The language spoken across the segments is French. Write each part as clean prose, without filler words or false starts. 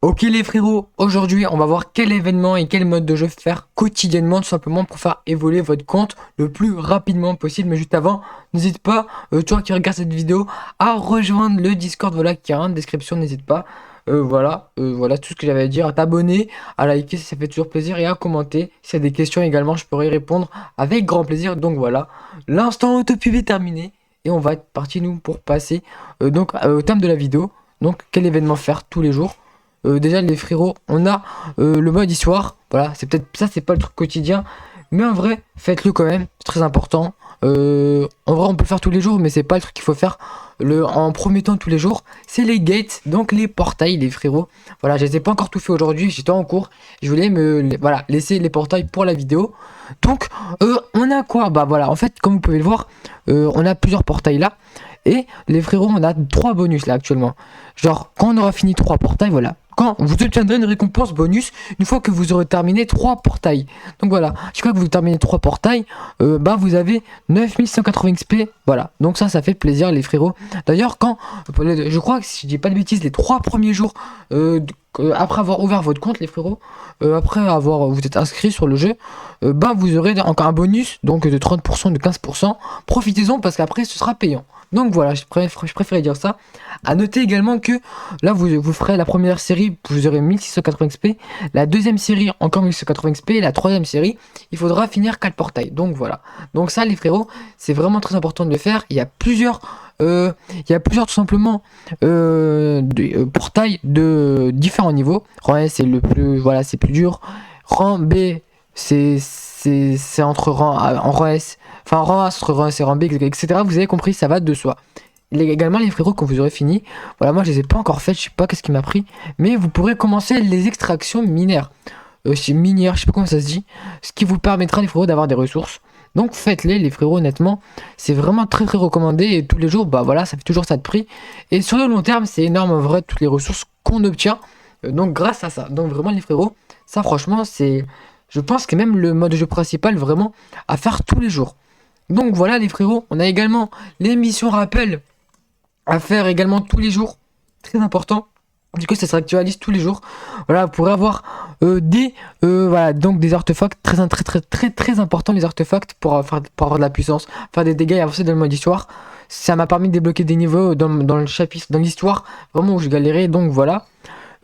Ok les frérots, aujourd'hui on va voir quel événement et quel mode de jeu faire quotidiennement tout simplement pour faire évoluer votre compte le plus rapidement possible. Mais juste avant, n'hésite pas, toi qui regardes cette vidéo, à rejoindre le Discord, voilà, qui est en description, n'hésite pas. Voilà tout ce que j'avais à dire, à t'abonner, à liker si ça fait toujours plaisir et à commenter. Si y a des questions également, je pourrai y répondre avec grand plaisir. Donc voilà, l'instant autopub est terminé et on va être parti nous pour passer au thème de la vidéo. Donc quel événement faire tous les jours. Déjà les frérots, on a le mode histoire. Voilà, c'est peut-être ça, c'est pas le truc quotidien, mais en vrai, faites-le quand même, c'est très important. En vrai, on peut le faire tous les jours, mais c'est pas le truc qu'il faut faire en premier temps tous les jours. C'est les gates, donc les portails, les frérots. Voilà, je les ai pas encore tout fait aujourd'hui, j'étais en cours. Je voulais voilà, laisser les portails pour la vidéo. Donc, on a quoi? Bah voilà, en fait, comme vous pouvez le voir, on a plusieurs portails là. Et les frérots, on a 3 bonus là actuellement. Genre, quand on aura fini 3 portails, voilà. Quand vous obtiendrez une récompense bonus une fois que vous aurez terminé 3 portails. Donc voilà, chaque fois que vous terminez 3 portails, bah vous avez 9180 XP. Voilà, donc ça fait plaisir les frérots. D'ailleurs, quand, je crois que si je dis pas de bêtises, les 3 premiers jours après avoir ouvert votre compte, les frérots, après avoir vous êtes inscrit sur le jeu, bah vous aurez encore un bonus donc de 30%, de 15%. Profitez-en parce qu'après ce sera payant. Donc voilà, je préférais dire ça. À noter également que là, vous ferez la première série, vous aurez 1680 XP. La deuxième série, encore 1680 XP. Et la troisième série, il faudra finir 4 portails. Donc voilà. Donc ça, les frérots, c'est vraiment très important de le faire. Il y a plusieurs tout simplement portails de différents niveaux. Rang S, c'est le plus, voilà, c'est plus dur. Rang B, c'est entre en rang S, enfin rang A entre rang S et rang B, etc. Vous avez compris, ça va de soi. Également les frérots, quand vous aurez fini, voilà, moi je les ai pas encore faites, je sais pas qu'est-ce qui m'a pris, mais vous pourrez commencer les extractions minières. C'est minière, je sais pas comment ça se dit, ce qui vous permettra les frérots d'avoir des ressources. Donc faites-les les frérots, honnêtement, c'est vraiment très très recommandé et tous les jours, bah voilà, ça fait toujours ça de prix. Et sur le long terme, c'est énorme en vrai, toutes les ressources qu'on obtient, donc grâce à ça. Donc vraiment les frérots, ça franchement, c'est, je pense que même le mode de jeu principal vraiment à faire tous les jours. Donc voilà les frérots, on a également les missions rappel à faire également tous les jours, très important. Du coup, ça se réactualise tous les jours. Voilà, vous pourrez avoir voilà, donc des artefacts très importants, les artefacts pour avoir de la puissance, faire des dégâts et avancer dans le mode histoire. Ça m'a permis de débloquer des niveaux dans le chapitre, dans l'histoire, vraiment où je galérais. Donc voilà,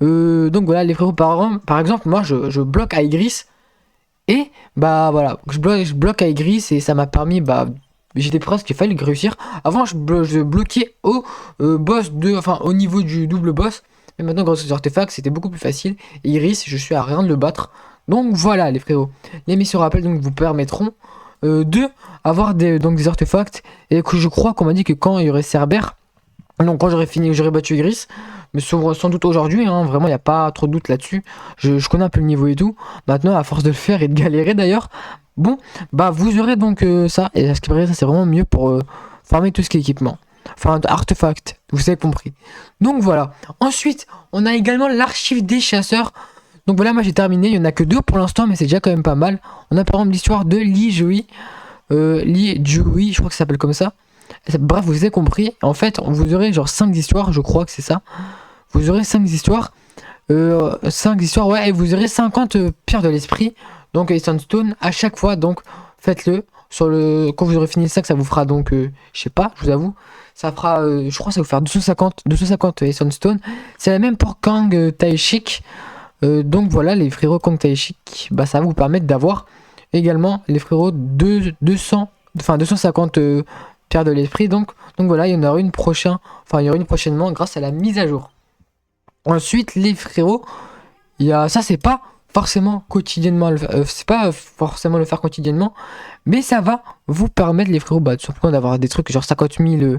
les frérots, par exemple, moi je bloque à Igris et bah voilà, je bloque à Igris et ça m'a permis bah j'étais presque, il fallait réussir. Avant, je bloquais au au niveau du double boss. Mais maintenant, grâce aux artefacts, c'était beaucoup plus facile. Et Iris, je suis à rien de le battre. Donc voilà, les frérots. Les missions rappel donc vous permettront de avoir des artefacts. Et que je crois qu'on m'a dit que quand il y aurait Cerbère, donc quand j'aurais fini, j'aurais battu Iris, mais sans doute aujourd'hui, hein, vraiment il n'y a pas trop de doute là-dessus. Je connais un peu le niveau et tout. Maintenant, à force de le faire et de galérer d'ailleurs, bon, bah vous aurez donc ça. Et ce qui paraît, ça c'est vraiment mieux pour farmer tout ce qui est équipement. Enfin, artefact, vous avez compris. Donc voilà. Ensuite, on a également l'archive des chasseurs. Donc voilà, moi j'ai terminé. Il n'y en a que 2 pour l'instant, mais c'est déjà quand même pas mal. On a par exemple l'histoire de Li Jui. Li Jui, je crois que ça s'appelle comme ça. Bref, vous avez compris. En fait, vous aurez genre 5 histoires, je crois que c'est ça. Vous aurez 5 histoires. 5 histoires, ouais, et vous aurez 50 pierres de l'esprit. Donc, et Sandstone à chaque fois. Donc, faites-le. Quand vous aurez fini le sac, ça vous fera donc, je sais pas, je vous avoue. Ça fera, je crois que ça va vous faire 250 Sandstone. C'est la même pour Kang Taishik. Donc voilà, les frérots Kang Taishik, bah, ça va vous permettre d'avoir également les frérots 250 pierre de l'esprit. Donc voilà, il y en aura une prochainement grâce à la mise à jour. Ensuite, les frérots, il y a ça, c'est pas forcément quotidiennement, c'est pas forcément le faire quotidiennement, mais ça va vous permettre les frérots, bah, tout simplement d'avoir des trucs genre 50 000,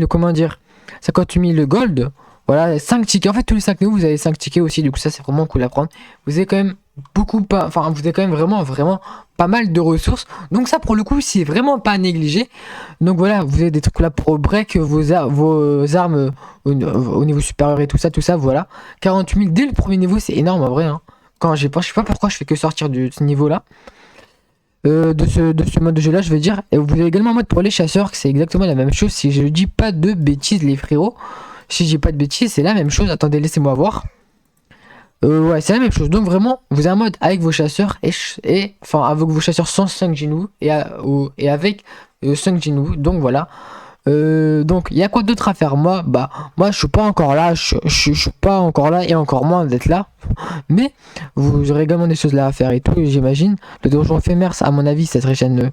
comment dire, 50 000 gold. Voilà, 5 tickets. En fait, tous les 5 niveaux, vous avez 5 tickets aussi. Du coup, ça, c'est vraiment cool à prendre. Vous avez quand même vous avez quand même vraiment pas mal de ressources. Donc, ça, pour le coup, c'est vraiment pas à négliger. Donc, voilà, vous avez des trucs là pour break vos armes au niveau supérieur et tout ça. Voilà. 48 000 dès le premier niveau, c'est énorme en vrai. Hein. Je sais pas pourquoi je fais que sortir de ce niveau-là. De ce mode de jeu là, je veux dire. Et vous avez également un mode pour les chasseurs, que c'est exactement la même chose. Si je dis pas de bêtises, les frérots. Si je dis pas de bêtises, c'est la même chose. Attendez, laissez-moi voir. Ouais, c'est la même chose. Donc vraiment, vous avez un mode avec vos chasseurs enfin avec vos chasseurs sans 5 Jinwoo et avec 5 Jinwoo. Donc voilà. Donc il y a quoi d'autre à faire? Moi je suis pas encore là, je suis pas encore là et encore moins d'être là. Mais vous aurez également des choses là à faire et tout, j'imagine. Le donjon éphémère, à mon avis, ça se régène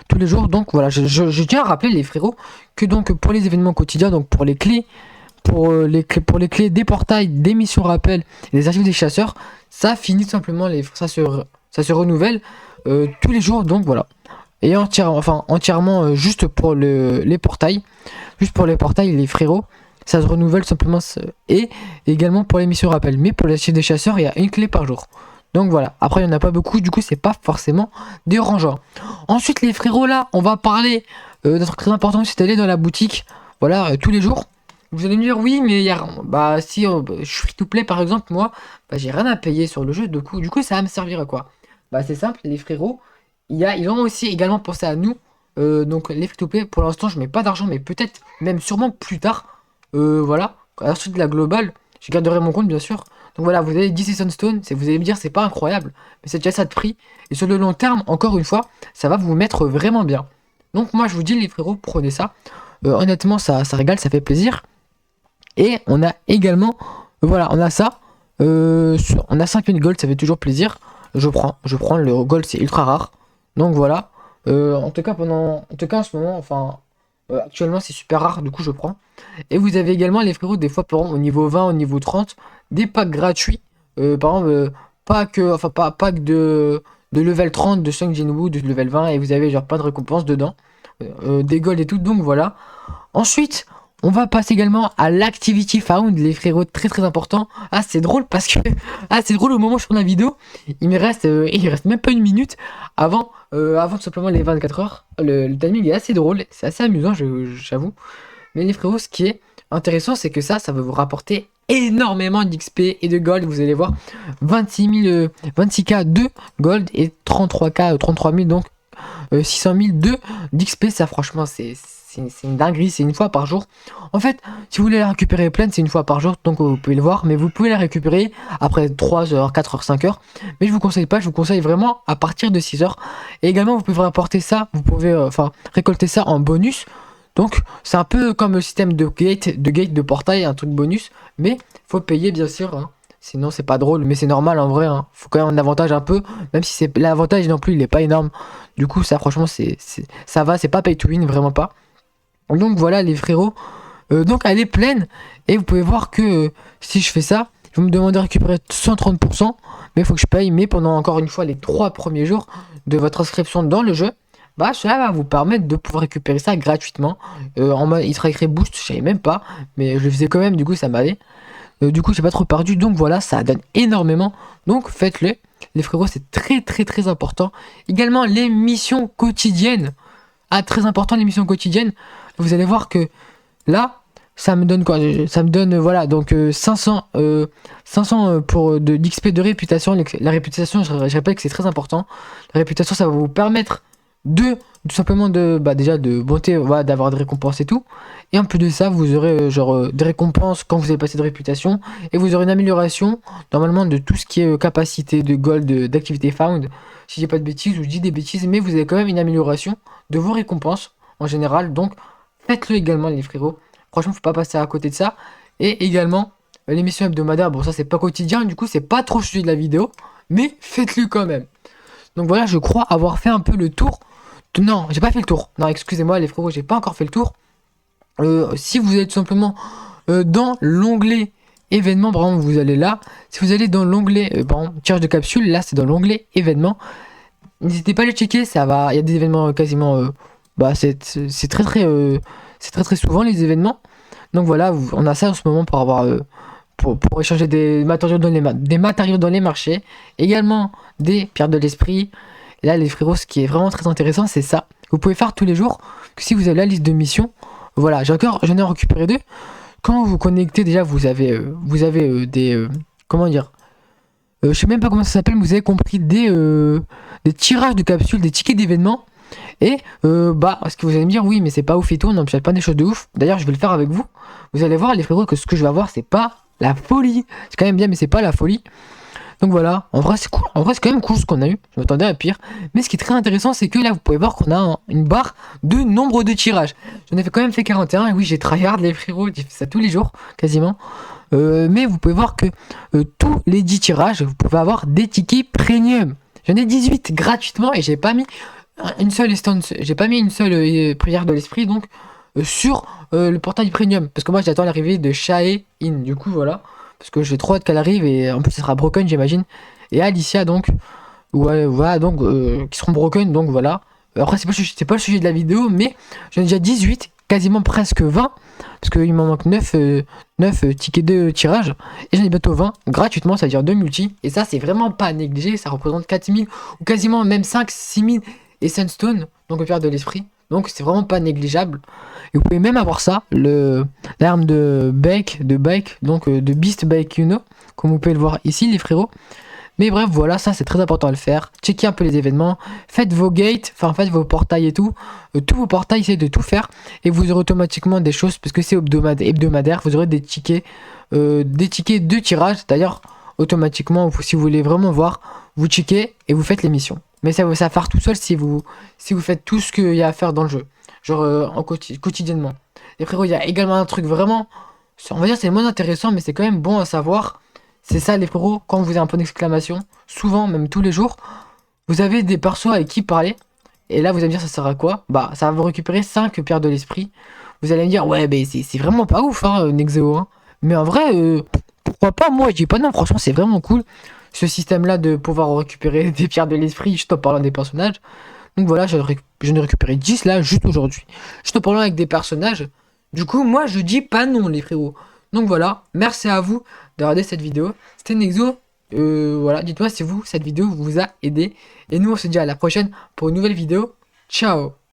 tous les jours. Donc voilà, je tiens à rappeler les frérots que donc pour les événements quotidiens, donc pour les clés, pour les clés des portails, des missions rappel, des archives des chasseurs, ça finit tout simplement ça se renouvelle tous les jours. Donc voilà. Et entièrement juste pour les portails. Juste pour les portails, les frérots, ça se renouvelle simplement. Et également pour les missions rappel. Mais pour les archives des chasseurs, il y a une clé par jour. Donc voilà. Après, il n'y en a pas beaucoup. Du coup, c'est pas forcément dérangeant. Ensuite, les frérots, là, on va parler d'un truc très important. C'est d'aller dans la boutique. Voilà, tous les jours. Vous allez me dire, oui, mais bah, si je suis free to play par exemple, moi, bah, j'ai rien à payer sur le jeu. Du coup, ça va me servir à quoi? Bah, c'est simple, les frérots, ils ont aussi également pensé à nous. Donc, les free to play, pour l'instant, je mets pas d'argent, mais peut-être, même sûrement plus tard. Voilà, ensuite de la globale, je garderai mon compte, bien sûr. Donc voilà, vous avez 10 Season Stone, vous allez me dire, c'est pas incroyable, mais c'est déjà ça de prix. Et sur le long terme, encore une fois, ça va vous mettre vraiment bien. Donc, moi, je vous dis, les frérots, prenez ça. Honnêtement, ça régale, ça fait plaisir. Et on a également, voilà, on a ça. On a 5000 gold, ça fait toujours plaisir. Je prends le gold, c'est ultra rare. Donc voilà. En tout cas, en ce moment, enfin, actuellement, c'est super rare, du coup, je prends. Et vous avez également les frérots, des fois, par exemple, au niveau 20, au niveau 30, des packs gratuits. Par exemple, pack de level 30, de 5 Jinwoo, de level 20, et vous avez genre pas de récompense dedans. Des gold et tout, donc voilà. Ensuite, on va passer également à l'Activity Found, les frérots, très très important. Ah, c'est drôle parce que. Ah, c'est drôle au moment où je tourne la vidéo. Il reste même pas une minute avant tout simplement les 24 heures. Le timing est assez drôle, c'est assez amusant, j'avoue. Mais les frérots, ce qui est intéressant, c'est que ça va vous rapporter énormément d'XP et de gold. Vous allez voir 26K de gold et 33K, 33 000, donc 600 000 d'XP. Ça, franchement, c'est une dinguerie, c'est une fois par jour. En fait, si vous voulez la récupérer pleine, c'est une fois par jour, donc vous pouvez le voir, mais vous pouvez la récupérer après 3 heures, 4 heures, 5 heures. Mais je vous conseille pas, je vous conseille vraiment à partir de 6 heures. Et également, vous pouvez rapporter ça, vous pouvez récolter ça en bonus. Donc, c'est un peu comme le système de gate de portail, un truc bonus, mais faut payer bien sûr, hein. Sinon, c'est pas drôle, mais c'est normal en vrai, hein. Faut quand même un avantage un peu, même si l'avantage non plus, il est pas énorme. Du coup, ça, franchement, ça va, c'est pas pay to win, vraiment pas. Donc voilà les frérots. Donc elle est pleine. Et vous pouvez voir que si je fais ça, vous me demandez de récupérer 130%. Mais il faut que je paye. Mais pendant encore une fois les 3 premiers jours de votre inscription dans le jeu, bah cela va vous permettre de pouvoir récupérer ça gratuitement. En mode, il sera écrit boost, je savais même pas. Mais je le faisais quand même, du coup ça m'allait. Du coup j'ai pas trop perdu. Donc voilà, ça donne énormément. Donc faites-le. Les frérots, c'est très très très important. Également les missions quotidiennes. Ah, très important les missions quotidiennes. Vous allez voir que là, ça me donne quoi? Ça me donne, voilà, donc 500 pour d'XP de réputation. La réputation, je répète que c'est très important. La réputation, ça va vous permettre tout simplement déjà de monter, voilà, d'avoir des récompenses et tout. Et en plus de ça, vous aurez des récompenses quand vous avez passé de réputation. Et vous aurez une amélioration, normalement, de tout ce qui est capacité de gold, d'activité found. Si j'ai pas de bêtises, ou je dis des bêtises, mais vous avez quand même une amélioration de vos récompenses en général. Donc, faites-le également les frérots. Franchement, faut pas passer à côté de ça. Et également, l'émission hebdomadaire, bon ça c'est pas quotidien, du coup c'est pas trop suivi de la vidéo, mais faites-le quand même. Donc voilà, je crois avoir fait un peu le tour. Non, j'ai pas fait le tour. Non, excusez-moi les frérots, j'ai pas encore fait le tour. Si vous êtes tout simplement dans l'onglet événements, par exemple, vous allez là. Si vous allez dans l'onglet, par exemple, tirage de capsule, là c'est dans l'onglet événements. N'hésitez pas à les checker, ça va. Il y a des événements quasiment. C'est très très souvent les événements. Donc voilà, on a ça en ce moment pour avoir pour échanger des matériaux dans les marchés, également des pierres de l'esprit. Et là, les frérots, ce qui est vraiment très intéressant, c'est ça. Vous pouvez faire tous les jours. Que si vous avez la liste de missions, voilà, j'en ai récupéré 2. Quand vous connectez, déjà, vous avez des comment dire. Je sais même pas comment ça s'appelle, mais vous avez compris des tirages de capsules, des tickets d'événements. Et ce que vous allez me dire, oui, mais c'est pas ouf et tout, on n'obtient pas des choses de ouf. D'ailleurs, je vais le faire avec vous. Vous allez voir, les frérots, que ce que je vais avoir, c'est pas la folie. C'est quand même bien, mais c'est pas la folie. Donc voilà, en vrai c'est cool, en vrai c'est quand même cool ce qu'on a eu, je m'attendais à pire. Mais ce qui est très intéressant c'est que là vous pouvez voir qu'on a une barre de nombre de tirages. J'en ai quand même fait 41 et oui j'ai tryhard les frérots, j'ai fait ça tous les jours quasiment. Mais vous pouvez voir que tous les 10 tirages, vous pouvez avoir des tickets premium. J'en ai 18 gratuitement et j'ai pas mis une seule instance, j'ai pas mis une seule prière de l'esprit donc sur le portail premium. Parce que moi j'attends l'arrivée de Shae In, du coup voilà. Parce que j'ai trop hâte qu'elle arrive et en plus ça sera broken j'imagine. Et Alicia donc, ouais, voilà donc qui seront broken donc voilà. Après c'est pas le sujet de la vidéo mais j'en ai déjà 18, quasiment presque 20. Parce qu'il m'en manque 9 tickets de tirage. Et j'en ai bientôt 20 gratuitement, c'est-à-dire 2 multi. Et ça c'est vraiment pas négligé, ça représente 4000 ou quasiment même 5-6000 et Sunstone, donc le père de l'esprit. Donc c'est vraiment pas négligeable. Et vous pouvez même avoir ça, l'arme de Bake, donc de Beast Bake Uno, comme vous pouvez le voir ici les frérots. Mais bref, voilà, ça c'est très important à le faire. Checkez un peu les événements, faites vos gates, enfin faites vos portails et tout. Tous vos portails, essayez de tout faire. Et vous aurez automatiquement des choses, parce que c'est hebdomadaire, vous aurez des tickets de tirage. D'ailleurs, automatiquement, si vous voulez vraiment voir, vous checkez et vous faites les missions. Mais ça va faire tout seul si vous faites tout ce qu'il y a à faire dans le jeu. Genre quotidiennement. Et frérot, il y a également un truc vraiment, on va dire c'est moins intéressant, mais c'est quand même bon à savoir. C'est ça les frérots, quand vous avez un point d'exclamation, souvent, même tous les jours, vous avez des persos avec qui parler. Et là, vous allez me dire, ça sert à quoi? Bah, ça va vous récupérer 5 pierres de l'esprit. Vous allez me dire, ouais, mais c'est vraiment pas ouf, hein, Nexeo. Hein. Mais en vrai, pourquoi pas? Moi, je dis pas non, franchement, c'est vraiment cool. Ce système-là de pouvoir récupérer des pierres de l'esprit, juste en parlant des personnages. Donc voilà, j'en ai récupéré 10 là, juste aujourd'hui. Juste en parlant avec des personnages. Du coup, moi, je dis pas non, les frérots. Donc voilà, merci à vous de regarder cette vidéo. C'était Nexo. Voilà, dites-moi si cette vidéo vous a aidé. Et nous, on se dit à la prochaine pour une nouvelle vidéo. Ciao!